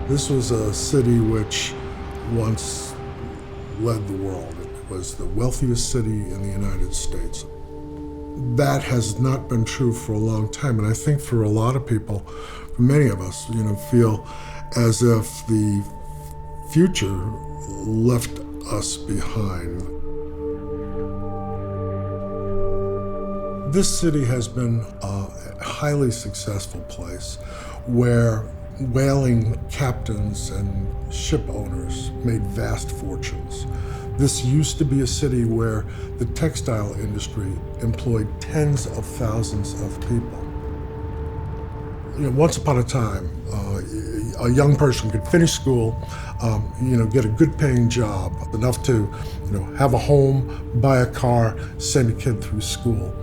This was a city which once led the world. It was the wealthiest city in the United States. That has not been true for a long time, and I think for a lot of people, for many of us, feel as if the future left us behind. This city has been a highly successful place where whaling captains and ship owners made vast fortunes. This used to be a city where the textile industry employed tens of thousands of people. Once upon a time, a young person could finish school, get a good paying job, enough to, have a home, buy a car, send a kid through school.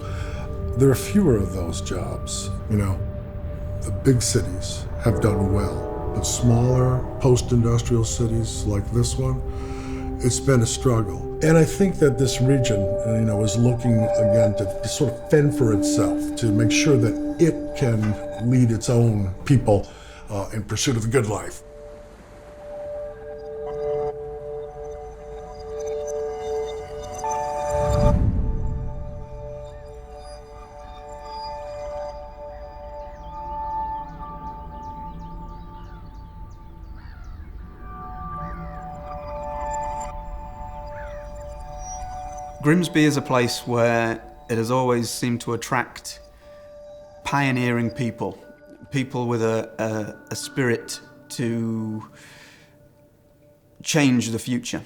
There are fewer of those jobs. The big cities have done well, but smaller post-industrial cities like this one, it's been a struggle. And I think that this region, is looking again to sort of fend for itself, to make sure that it can lead its own people in pursuit of the good life. Grimsby is a place where it has always seemed to attract pioneering people with a spirit to change the future.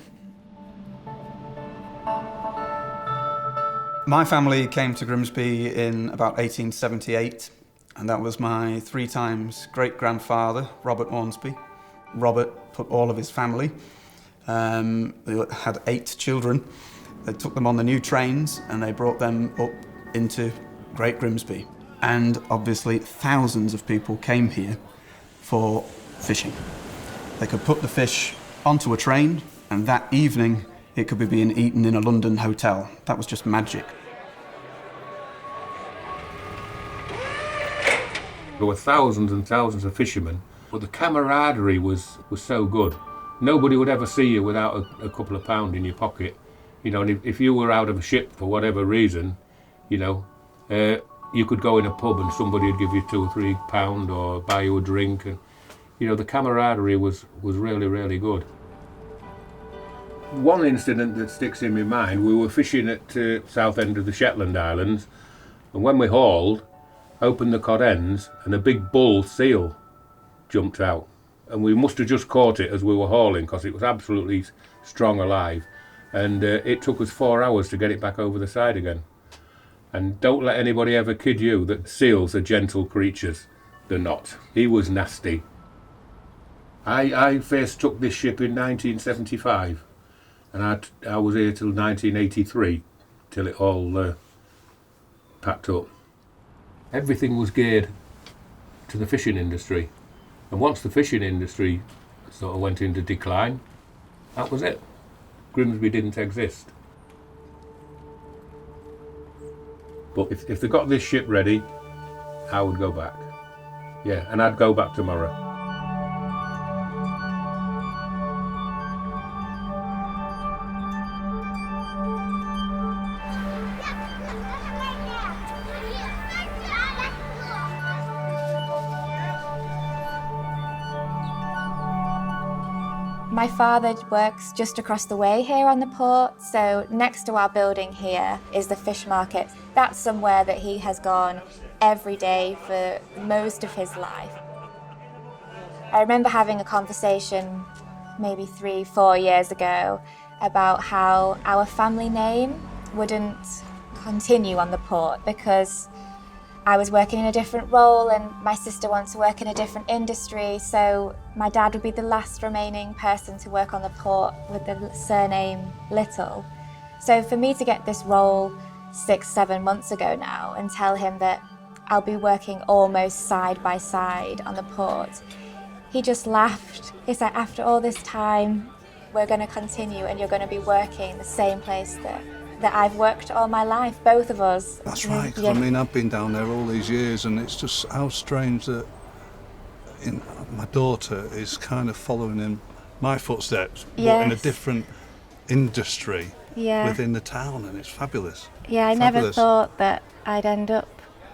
My family came to Grimsby in about 1878, and that was my 3 times great-grandfather, Robert Hornsby. Robert put all of his family, they had 8 children. They took them on the new trains and they brought them up into Great Grimsby. And obviously thousands of people came here for fishing. They could put the fish onto a train and that evening it could be being eaten in a London hotel. That was just magic. There were thousands and thousands of fishermen, but the camaraderie was so good. Nobody would ever see you without a couple of pound in your pocket. And if you were out of a ship for whatever reason, you could go in a pub and somebody would give you £2 or £3 or buy you a drink. And, the camaraderie was really, really good. One incident that sticks in my mind, we were fishing at south end of the Shetland Islands, and when we hauled, opened the cod ends, and a big bull seal jumped out. And we must have just caught it as we were hauling because it was absolutely strong alive. And it took us 4 hours to get it back over the side again. And don't let anybody ever kid you that seals are gentle creatures. They're not. He was nasty. I first took this ship in 1975, and I was here till 1983, till it all packed up. Everything was geared to the fishing industry. And once the fishing industry sort of went into decline, that was it. Grimsby didn't exist. But if they got this ship ready, I would go back. Yeah, and I'd go back tomorrow. My father works just across the way here on the port, so next to our building here is the fish market. That's somewhere that he has gone every day for most of his life. I remember having a conversation maybe 3-4 years ago about how our family name wouldn't continue on the port because I was working in a different role and my sister wants to work in a different industry, so my dad would be the last remaining person to work on the port with the surname Little. So for me to get this role 6-7 months ago now and tell him that I'll be working almost side by side on the port, he just laughed. He said, after all this time, we're going to continue and you're going to be working the same place that I've worked all my life, both of us. That's right. Yeah. I mean, I've been down there all these years and it's just how strange that my daughter is kind of following in my footsteps, but in a Yes. different industry Yeah. within the town, and it's fabulous. Yeah, I never Fabulous. thought that I'd end up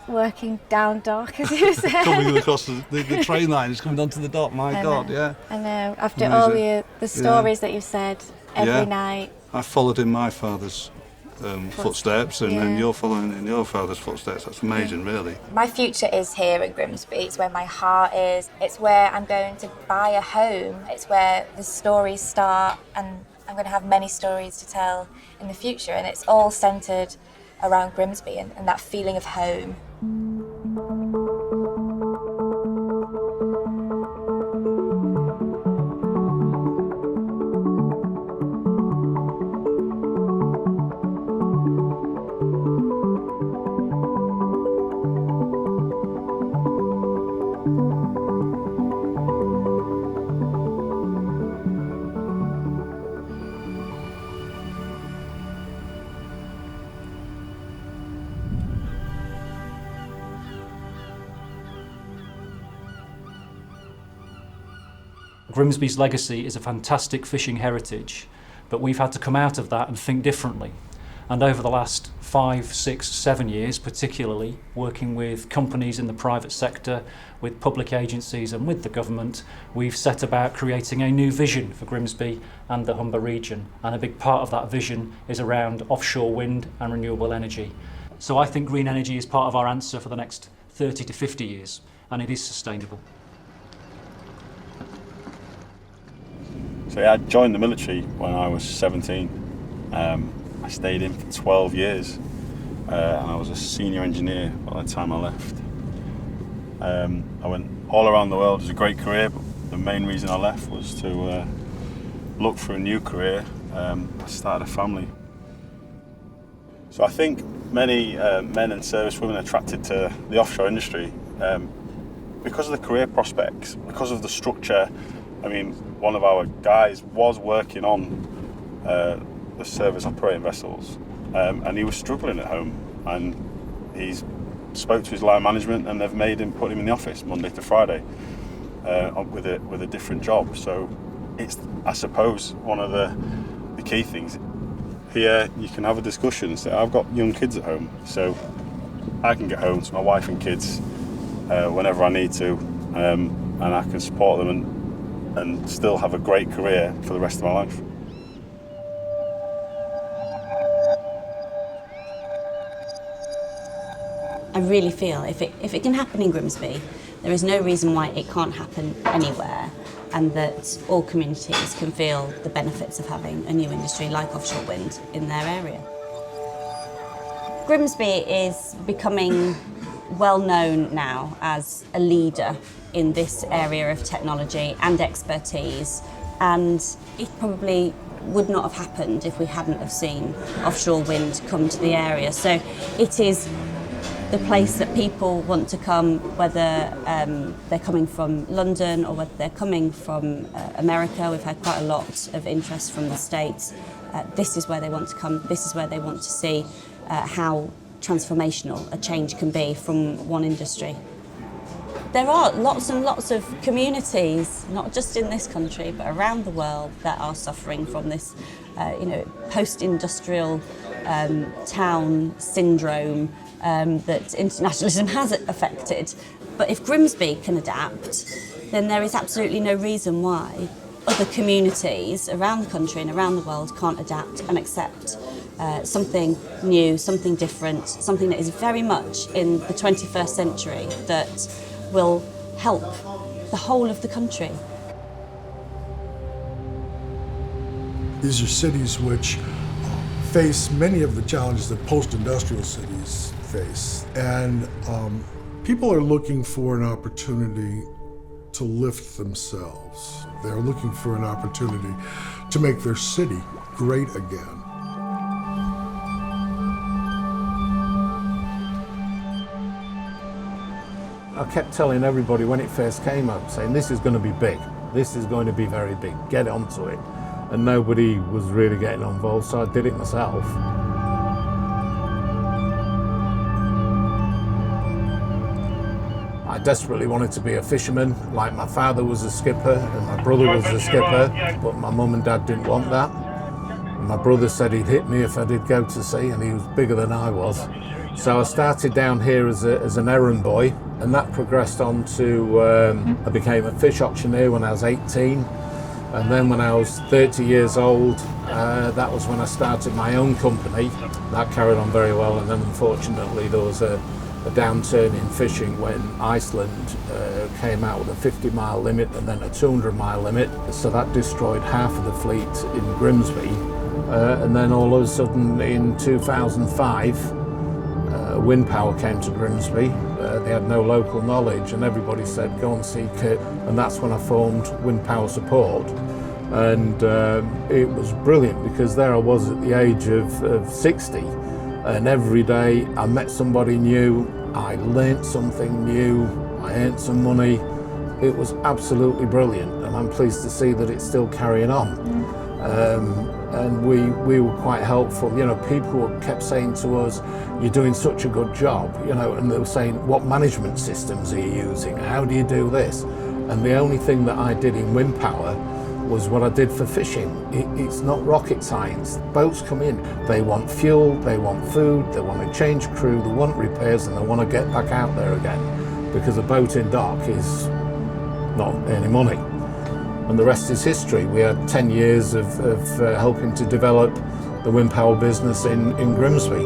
working down dock, as you said. Coming across the train line, it's coming onto the dock. My I God, know. yeah. I know. After all Amazing. the stories that you've said every Yeah. night. I followed in my father's footsteps, and then Yeah. you're following in your father's footsteps. That's amazing, really. My future is here in Grimsby. It's where my heart is. It's where I'm going to buy a home. It's where the stories start, and I'm going to have many stories to tell in the future. And it's all centred around Grimsby and that feeling of home. Grimsby's legacy is a fantastic fishing heritage, but we've had to come out of that and think differently. And over the last 5, 6, 7 years, particularly working with companies in the private sector, with public agencies and with the government, we've set about creating a new vision for Grimsby and the Humber region. And a big part of that vision is around offshore wind and renewable energy. So I think green energy is part of our answer for the next 30 to 50 years, and it is sustainable. So yeah, I joined the military when I was 17. I stayed in for 12 years and I was a senior engineer by the time I left. I went all around the world. It was a great career, but the main reason I left was to look for a new career. I started a family. So I think many men and servicewomen are attracted to the offshore industry because of the career prospects, because of the structure. I mean, one of our guys was working on the service operating vessels and he was struggling at home, and he's spoke to his line management and they've put him in the office Monday to Friday with a different job. So it's, I suppose, one of the key things. Here you can have a discussion. So I've got young kids at home, so I can get home to my wife and kids whenever I need to, and I can support them and still have a great career for the rest of my life. I really feel if it can happen in Grimsby, there is no reason why it can't happen anywhere, and that all communities can feel the benefits of having a new industry like offshore wind in their area. Grimsby is becoming well known now as a leader in this area of technology and expertise, and it probably would not have happened if we hadn't have seen offshore wind come to the area. So it is the place that people want to come, whether they're coming from London or whether they're coming from America. We've had quite a lot of interest from the States. This is where they want to come, this is where they want to see how transformational a change can be from one industry. There are lots and lots of communities, not just in this country, but around the world, that are suffering from this, post-industrial town syndrome that internationalism has affected. But if Grimsby can adapt, then there is absolutely no reason why other communities around the country and around the world can't adapt and accept something new, something different, something that is very much in the 21st century that will help the whole of the country. These are cities which face many of the challenges that post-industrial cities face. And people are looking for an opportunity to lift themselves. They're looking for an opportunity to make their city great again. I kept telling everybody when it first came out, saying this is going to be big, this is going to be very big, get onto it. And nobody was really getting involved, so I did it myself. I desperately wanted to be a fisherman, like my father was a skipper and my brother was a skipper, but my mum and dad didn't want that. And my brother said he'd hit me if I did go to sea, and he was bigger than I was. So I started down here as an errand boy, and that progressed on to, I became a fish auctioneer when I was 18. And then when I was 30 years old, that was when I started my own company. That carried on very well, and then unfortunately there was a downturn in fishing when Iceland came out with a 50-mile limit and then a 200-mile limit. So that destroyed half of the fleet in Grimsby. And then all of a sudden in 2005, wind power came to Grimsby. They had no local knowledge, and everybody said go and seek it, and that's when I formed Wind Power Support. And it was brilliant, because there I was at the age of 60, and every day I met somebody new, I learnt something new, I earned some money. It was absolutely brilliant, and I'm pleased to see that it's still carrying on. And we were quite helpful. You know, people kept saying to us, you're doing such a good job, you know, and they were saying, what management systems are you using? How do you do this? And the only thing that I did in wind power was what I did for fishing. It's not rocket science. Boats come in, they want fuel, they want food, they want to change crew, they want repairs, and they want to get back out there again, because a boat in dock is not earning money. And the rest is history. We had 10 years of helping to develop the wind power business in Grimsby.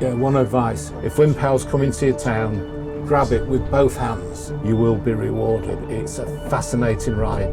Yeah, one advice, if wind power's coming to your town, grab it with both hands. You will be rewarded. It's a fascinating ride.